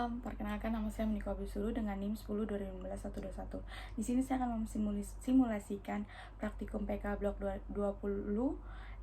Salam, perkenalkan nama saya Monika Abdusulu dengan NIM 10 2015 121. Di sini saya akan memsimulasikan praktikum PK Blok 20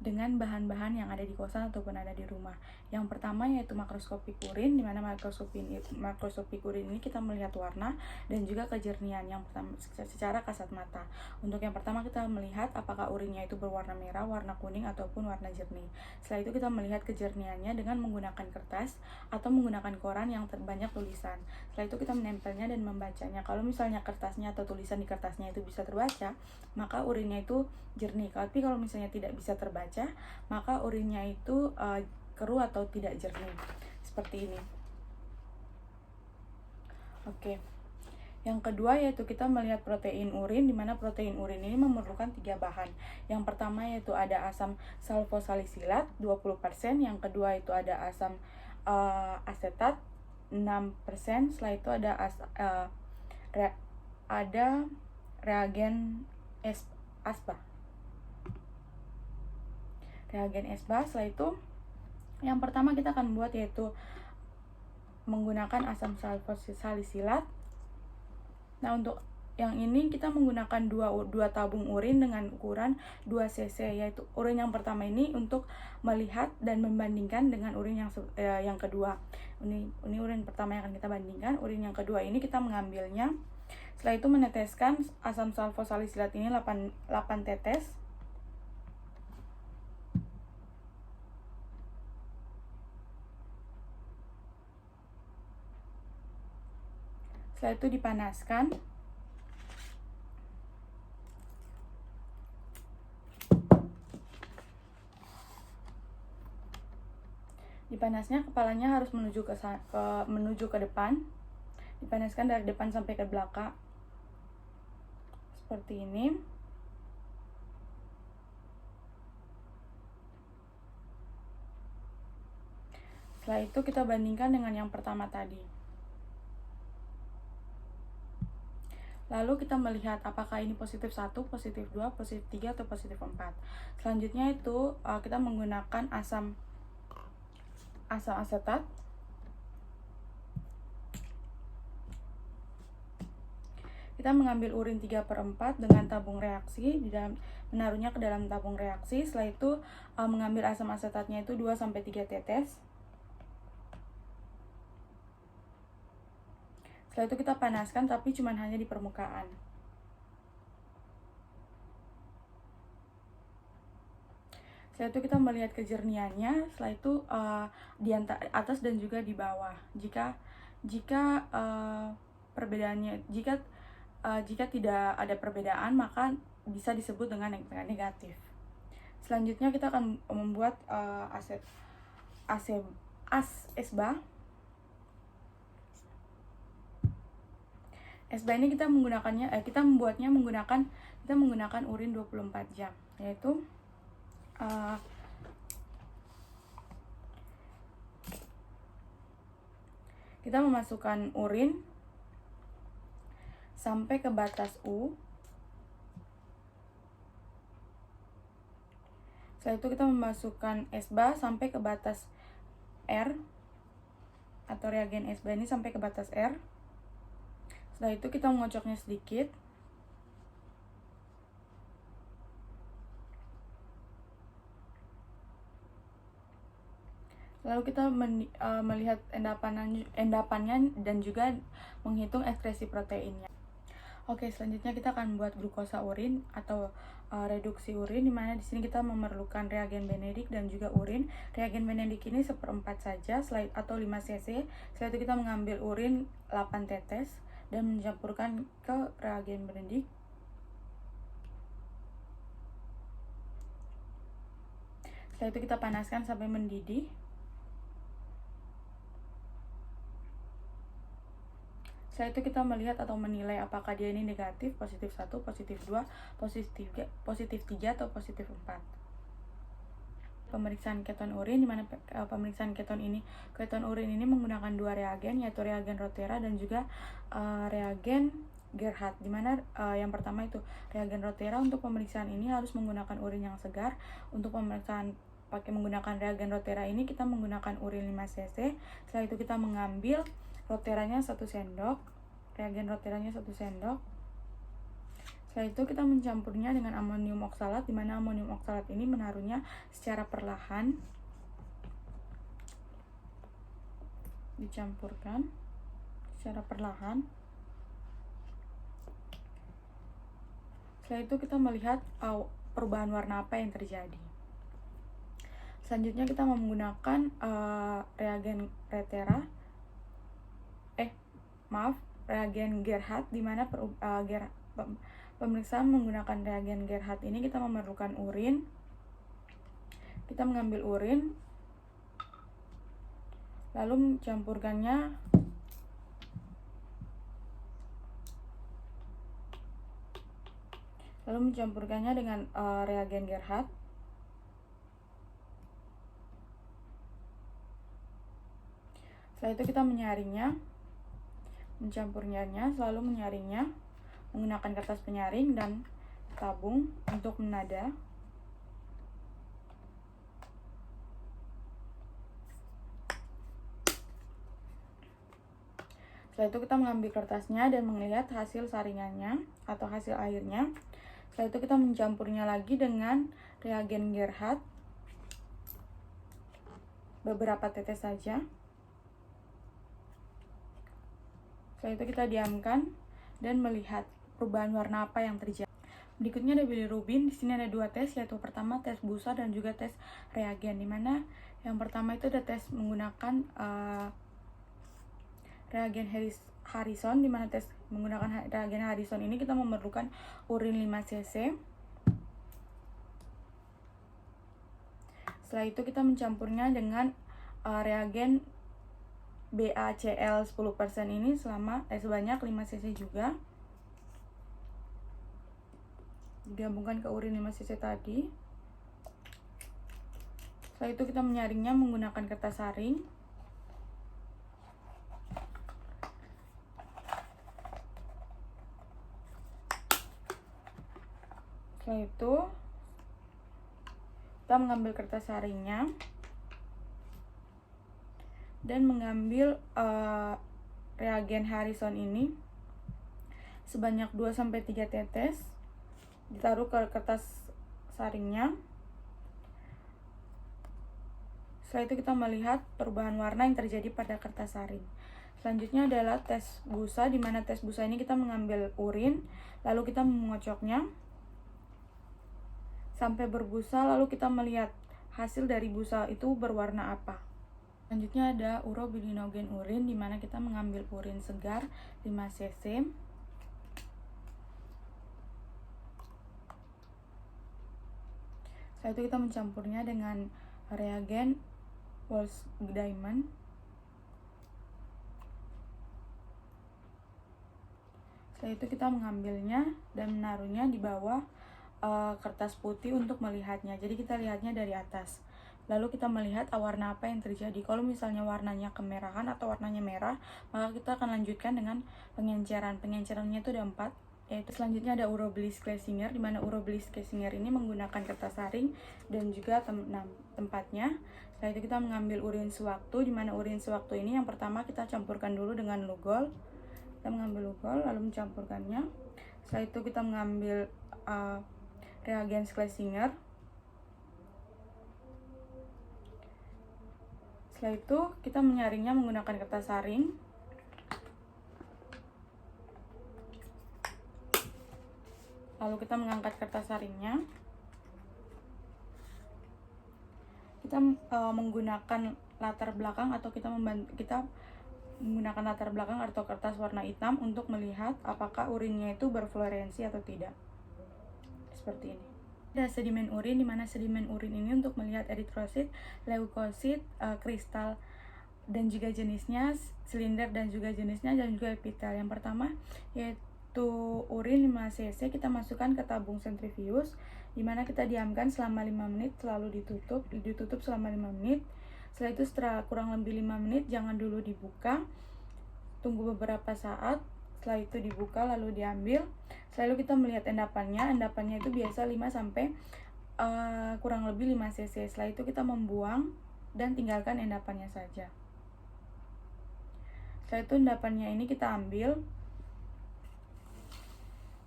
dengan bahan-bahan yang ada di kosan ataupun ada di rumah. Yang pertama yaitu makroskopik urin, di mana makroskopik urin ini kita melihat warna dan juga kejernihan yang pertama secara kasat mata. Untuk yang pertama kita melihat apakah urinnya itu berwarna merah, warna kuning ataupun warna jernih. Setelah itu kita melihat kejernihannya dengan menggunakan kertas atau menggunakan koran yang terbanyak tulisan. Setelah itu kita menempelnya dan membacanya. Kalau misalnya kertasnya atau tulisan di kertasnya itu bisa terbaca, maka urinnya itu jernih. Tapi kalau misalnya tidak bisa terbaca, maka urinnya itu keruh atau tidak jernih. Seperti ini. Oke. Yang kedua yaitu kita melihat protein urin, di mana protein urin ini memerlukan 3 bahan. Yang pertama yaitu ada asam sulfosalisilat 20%, yang kedua itu ada asam asetat 6%, setelah itu ada reagen aspa. Reagen aspa, setelah itu yang pertama kita akan buat yaitu menggunakan asam sulfosalisilat. Nah, untuk yang ini kita menggunakan dua tabung urin dengan ukuran 2 cc, yaitu urin yang pertama ini untuk melihat dan membandingkan dengan urin yang kedua. Ini urin pertama yang akan kita bandingkan. Urin yang kedua ini kita mengambilnya. Setelah itu meneteskan asam sulfosalisilat ini 8 tetes. Setelah itu dipanaskan. Dipanasnya kepalanya harus menuju ke depan. Dipanaskan dari depan sampai ke belakang. Seperti ini. Setelah itu kita bandingkan dengan yang pertama tadi. Lalu kita melihat apakah ini positif 1, positif 2, positif 3, atau positif 4. Selanjutnya itu kita menggunakan asam asetat. Kita mengambil urin 3/4 dengan tabung reaksi, menaruhnya ke dalam tabung reaksi. Setelah itu mengambil asam asetatnya itu 2-3 tetes. Setelah itu kita panaskan, tapi cuma hanya di permukaan. Setelah itu kita melihat kejernihannya. Setelah itu di atas dan juga di bawah. Jika tidak ada perbedaan, maka bisa disebut dengan negatif. Selanjutnya kita akan membuat esba. Esba ini kita membuatnya menggunakan urin 24 jam, yaitu kita memasukkan urin sampai ke batas U. Setelah itu kita memasukkan esba sampai ke batas R, atau reagen esba ini sampai ke batas R. Setelah itu kita mengocoknya sedikit. Lalu kita melihat endapannya dan juga menghitung ekskresi proteinnya. Oke, selanjutnya kita akan membuat glukosa urin atau reduksi urin, di mana di sini kita memerlukan reagen Benedict dan juga urin. Reagen Benedict ini 1/4 saja, atau 5 cc. Setelah itu kita mengambil urin 8 tetes dan mencampurkan ke reagen Benedict. Setelah itu kita panaskan sampai mendidih. Setelah itu kita melihat atau menilai apakah dia ini negatif, positif 1, positif 2, positif 3, atau positif 4. Pemeriksaan keton urin, di mana pemeriksaan keton urin ini menggunakan 2 reagen, yaitu reagen Rotera dan juga reagen Gerhardt, di mana yang pertama itu reagen Rotera. Untuk pemeriksaan ini harus menggunakan urin yang segar. Untuk pemeriksaan menggunakan reagen Rotera ini kita menggunakan urin 5 cc. Setelah itu kita mengambil roterannya 1 sendok, reagen roterannya 1 sendok. Setelah itu kita mencampurnya dengan amonium oksalat, di mana amonium oksalat ini menaruhnya secara perlahan. Dicampurkan secara perlahan. Setelah itu kita melihat perubahan warna apa yang terjadi. Selanjutnya kita menggunakan reagen reagen Gerhardt, di mana pemeriksaan menggunakan reagen Gerhardt ini kita memerlukan urin. Kita mengambil urin, lalu mencampurkannya dengan reagen Gerhardt. Setelah itu kita menyaringnya, mencampurnya, selalu menyaringnya menggunakan kertas penyaring dan tabung untuk menada. Setelah itu kita mengambil kertasnya dan melihat hasil saringannya atau hasil airnya. Setelah itu kita mencampurnya lagi dengan reagen Gerhardt, beberapa tetes saja. Setelah itu kita diamkan dan melihat perubahan warna apa yang terjadi. Berikutnya ada bilirubin. Di sini ada 2 tes, yaitu pertama tes busa dan juga tes reagen. Dimana yang pertama itu ada tes menggunakan reagen Harrison, dimana tes menggunakan reagen Harrison ini kita memerlukan urin 5 cc. Setelah itu kita mencampurnya dengan reagen BaCl 10% ini sebanyak 5 cc juga. Digabungkan ke urin 5 cc tadi. Setelah itu kita menyaringnya menggunakan kertas saring. Setelah itu kita mengambil kertas saringnya dan mengambil reagen Harrison ini sebanyak 2-3 tetes, ditaruh ke kertas saringnya. Setelah itu kita melihat perubahan warna yang terjadi pada kertas saring. Selanjutnya adalah tes busa, di mana tes busa ini kita mengambil urin, lalu kita mengocoknya sampai berbusa, lalu kita melihat hasil dari busa itu berwarna apa. Selanjutnya ada urobilinogen urin, di mana kita mengambil urin segar 5 cc. Setelah itu kita mencampurnya dengan reagen Walsh Diamond. Setelah itu kita mengambilnya dan menaruhnya di bawah kertas putih untuk melihatnya. Jadi kita lihatnya dari atas. Lalu kita melihat warna apa yang terjadi. Kalau misalnya warnanya kemerahan atau warnanya merah, maka kita akan lanjutkan dengan pengenceran. Pengencerannya itu ada 4, yaitu selanjutnya ada Urobliss Schlesinger, di mana Urobliss Schlesinger ini menggunakan kertas saring dan juga tempatnya. Setelah itu kita mengambil urin sewaktu, di mana urin sewaktu ini yang pertama kita campurkan dulu dengan Lugol. Kita mengambil Lugol lalu mencampurkannya. Setelah itu kita mengambil reagen Schlesinger. Setelah itu kita menyaringnya menggunakan kertas saring. Lalu kita mengangkat kertas saringnya. Kita menggunakan latar belakang atau kita menggunakan latar belakang atau kertas warna hitam untuk melihat apakah urinnya itu berfluorensi atau tidak. Seperti ini. Ada sedimen urin, di mana sedimen urin ini untuk melihat eritrosit, leukosit, kristal dan juga jenisnya, silinder dan juga jenisnya, dan juga epitel. Yang pertama yaitu urin 5 cc kita masukkan ke tabung sentrifuge, di mana kita diamkan selama 5 menit, selalu ditutup selama 5 menit. Setelah itu setelah kurang lebih 5 menit jangan dulu dibuka, tunggu beberapa saat. Setelah itu dibuka lalu diambil. Selalu kita melihat endapannya itu biasa 5 sampai kurang lebih 5 cc. Setelah itu kita membuang dan tinggalkan endapannya saja. Setelah itu endapannya ini kita ambil,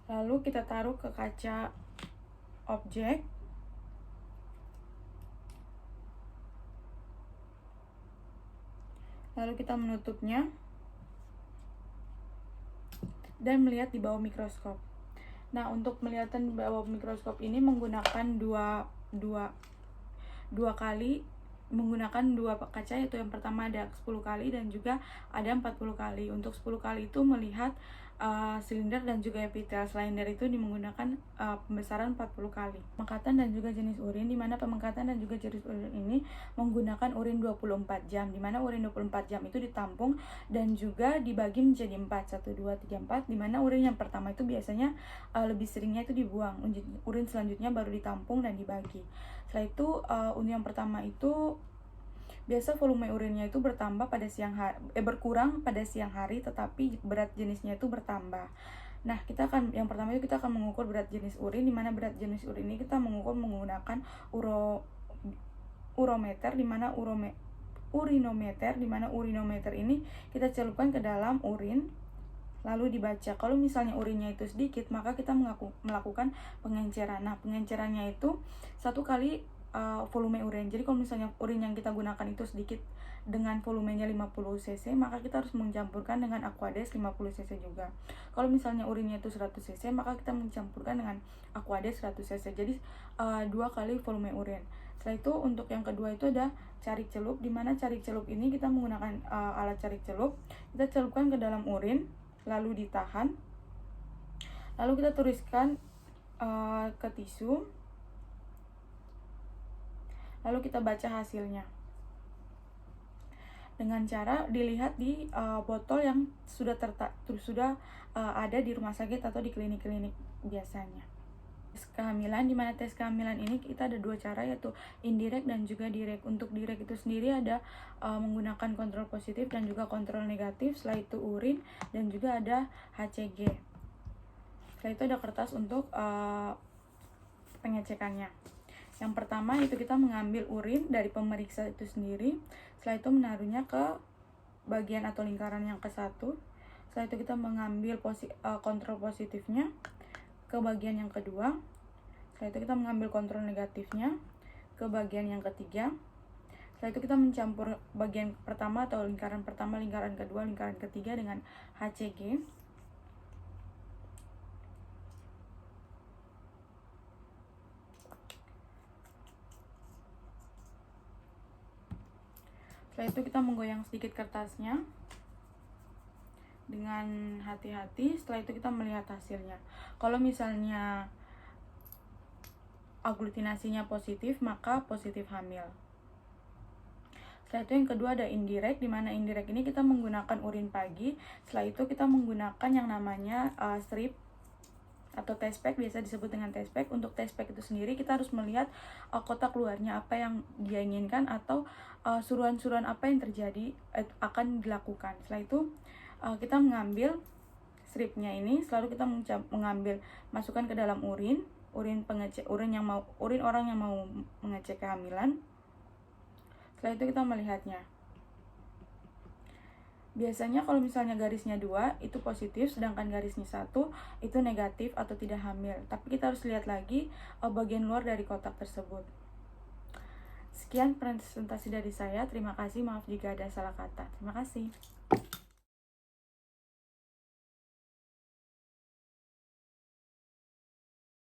lalu kita taruh ke kaca objek. Lalu kita menutupnya dan melihat di bawah mikroskop. Nah, untuk melihat di bawah mikroskop ini menggunakan dua kali, menggunakan dua kaca, yaitu yang pertama ada 10 kali dan juga ada 40 kali. Untuk 10 kali itu melihat silinder dan juga epitel. Selain dari itu menggunakan pembesaran 40 kali. Pemengkatan dan juga jenis urin, di mana pemengkatan dan juga jenis urin ini menggunakan urin 24 jam, di mana urin 24 jam itu ditampung dan juga dibagi menjadi 4, 1, 2, 3, 4, di mana urin yang pertama itu biasanya lebih seringnya itu dibuang, urin selanjutnya baru ditampung dan dibagi. Setelah itu urin yang pertama itu biasa volume urinnya itu bertambah pada siang hari, berkurang pada siang hari, tetapi berat jenisnya itu bertambah. Nah, yang pertama itu kita akan mengukur berat jenis urin, di mana berat jenis urin ini kita mengukur menggunakan urinometer, di mana urinometer ini kita celupkan ke dalam urin lalu dibaca. Kalau misalnya urinnya itu sedikit, maka kita melakukan pengenceran. Nah, pengencerannya itu 1 kali volume urin. Jadi kalau misalnya urin yang kita gunakan itu sedikit dengan volumenya 50 cc, maka kita harus mencampurkan dengan Aquades 50 cc juga. Kalau misalnya urinnya itu 100 cc, maka kita mencampurkan dengan Aquades 100 cc. Jadi 2 kali volume urin. Setelah itu untuk yang kedua itu ada carik celup, di mana carik celup ini kita menggunakan alat carik celup. Kita celupkan ke dalam urin, lalu ditahan, lalu kita tuliskan ke tisu, lalu kita baca hasilnya dengan cara dilihat di botol yang sudah ada di rumah sakit atau di klinik-klinik biasanya. Tes kehamilan, di mana tes kehamilan ini kita ada 2 cara, yaitu indirect dan juga direct. Untuk direct itu sendiri ada menggunakan kontrol positif dan juga kontrol negatif. Setelah itu urin dan juga ada HCG. Setelah itu ada kertas untuk pengecekannya. Yang pertama itu kita mengambil urin dari pemeriksa itu sendiri. Setelah itu menaruhnya ke bagian atau lingkaran yang ke-1. Setelah itu kita mengambil kontrol positifnya ke bagian yang kedua. Setelah itu kita mengambil kontrol negatifnya ke bagian yang ketiga. Setelah itu kita mencampur bagian pertama atau lingkaran pertama, lingkaran kedua, lingkaran ketiga dengan HCG. Setelah itu kita menggoyang sedikit kertasnya dengan hati-hati. Setelah itu kita melihat hasilnya. Kalau misalnya aglutinasinya positif, maka positif hamil. Setelah itu yang kedua ada indirect, di mana indirect ini kita menggunakan urin pagi. Setelah itu kita menggunakan yang namanya strip atau test pack, biasa disebut dengan test pack. Untuk test pack itu sendiri kita harus melihat kotak luarnya apa yang dia inginkan atau suruhan-suruhan apa yang terjadi akan dilakukan. Setelah itu kita mengambil stripnya ini, selalu kita mengambil, masukkan ke dalam urin orang yang mau mengecek kehamilan. Setelah itu kita melihatnya. Biasanya kalau misalnya garisnya 2 itu positif, sedangkan garisnya 1 itu negatif atau tidak hamil. Tapi kita harus lihat lagi bagian luar dari kotak tersebut. Sekian presentasi dari saya. Terima kasih, maaf jika ada salah kata. Terima kasih.